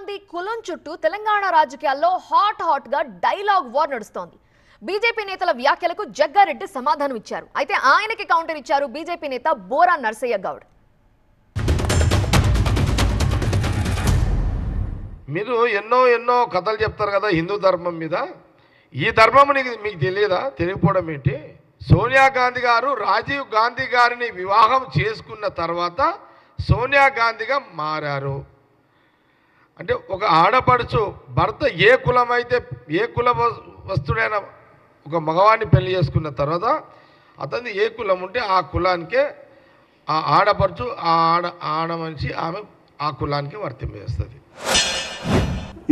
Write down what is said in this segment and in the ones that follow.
గాంధీ కులం చుట్టూ తెలంగాణ రాజకీయాల్లో హాట్ గా డైలాగ్ వార్ నడుస్తోంది. బీజేపీ నేతల వ్యాఖ్యలకు జగ్గారెడ్డి సమాధానం ఇచ్చారు. అయితే ఆయనకి కౌంటర్ ఇచ్చారు బీజేపీ నేత బోరా నర్సయ్య గౌడ్. మీరు ఎన్నో కథలు చెప్తారు కదా హిందూ ధర్మం మీద. ఈ ధర్మం మీకు తెలియదా? తెలియకపోవడం ఏంటి? సోనియా గాంధీ గారు రాజీవ్ గాంధీ గారిని వివాహం చేసుకున్న తర్వాత సోనియా గాంధీగా మారారు. అంటే ఒక ఆడపడుచు భర్త ఏ కులం అయితే ఏ కుల వస్తుడైన ఒక మగవాడిని పెళ్లి చేసుకున్న తర్వాత అతన్ని ఏ కులం ఉంటే ఆ కులానికే ఆ ఆడపడుచు ఆడ మనిషి ఆమె ఆ కులానికి వర్తింపజేస్తుంది.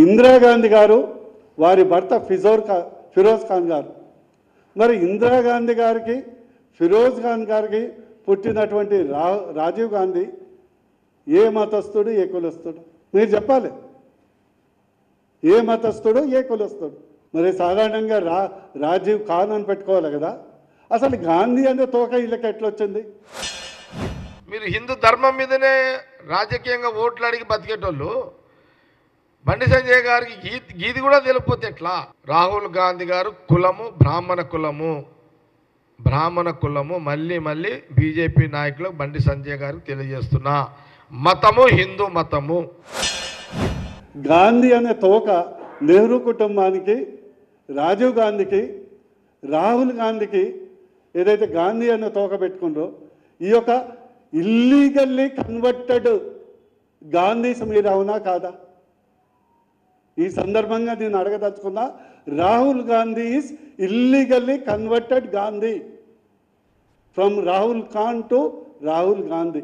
ఇందిరాగాంధీ గారు వారి భర్త ఫిరోజ్ ఖాన్ గారు, మరి ఇందిరాగాంధీ గారికి ఫిరోజ్ ఖాన్ గారికి పుట్టినటువంటి రాజీవ్ గాంధీ ఏ మతస్థుడు ఏ కులస్తుడు మీరు చెప్పాలి. ఏ మతస్థుడు ఏ కులస్తుడు? మరి సాధారణంగా రాజీవ్ ఖాన్ అని పెట్టుకోవాలి కదా. అసలు గాంధీ అనే తోక ఇళ్ళకి ఎట్లొచ్చింది? మీరు హిందూ ధర్మం మీదనే రాజకీయంగా ఓట్లు అడిగి బతికేటోళ్ళు బండి సంజయ్ గారికి గీది కూడా తెలియకపోతే ఎట్లా? రాహుల్ గాంధీ గారు కులము బ్రాహ్మణ కులము మళ్ళీ బీజేపీ నాయకులు బండి సంజయ్ గారికి తెలియజేస్తున్నా, మతము హిందూ మతము. గాంధీ అనే తోక నెహ్రూ కుటుంబానికి, రాజీవ్ గాంధీకి, రాహుల్ గాంధీకి ఏదైతే గాంధీ అనే తోక పెట్టుకుందో ఈ యొక్క ఇల్లీగల్లీ కన్వర్టెడ్ గాంధీస్ మీరు అవునా కాదా? ఈ సందర్భంగా నేను అడగదలుచుకున్నా. Rahul Gandhi is illegally converted Gandhi from Rahul Khan to Rahul Gandhi.